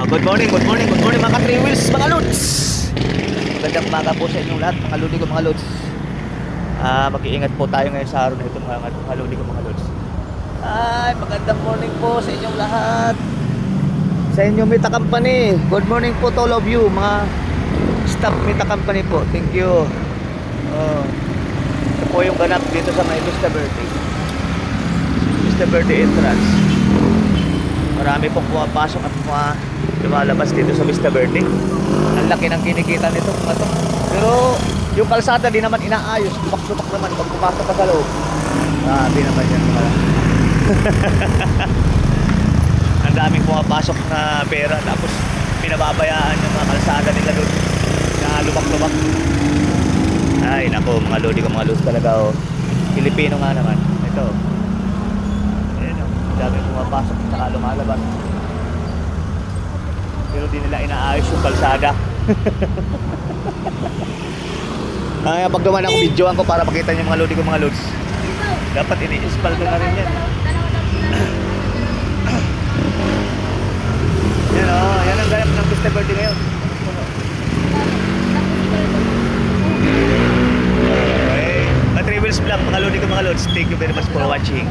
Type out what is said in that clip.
Good morning mga ka-3 wheels, mga lods. Magandang umaga po sa inyong lahat, mga lodi ko, mga lods. Mag-iingat po tayo ngayon sa araw na ito, mga lodi ko, mga lods. Ay, magandang morning po sa inyong lahat. Sa inyong Mita Company. Good morning po to all of you, mga staff Mita Company po. Thank you. Ito po yung ganap dito sa may Vista Verde entrance. Marami pong pumapasok at lumalabas dito sa Vista Verde. Ang laki ng kinikita nito mga to. Pero yung kalsada di naman inaayos. Tupak-tupak naman pag pumasok ka sa loob. Grabe naman yan mga. Ang daming pumapasok na pera. Tapos pinababayaan yung mga kalsada nila doon na lumak-lumak. Ay nako, mga lodi ko, mga lodi talaga oh. Pilipino nga naman. Ito. Dami pumapasok at saka lumalabas. Pero di nila inaayos yung kalsada. Kaya pag duman ako, videoan ko para makita niyo mga lodi ko, mga lods. Dapat ini-espalto na rin yan. Yan o, yan ang ganap ng Vista Verde ngayon. Okay, mga 3 wheels vlog, mga lodi ko, mga lods. Thank you very much for watching.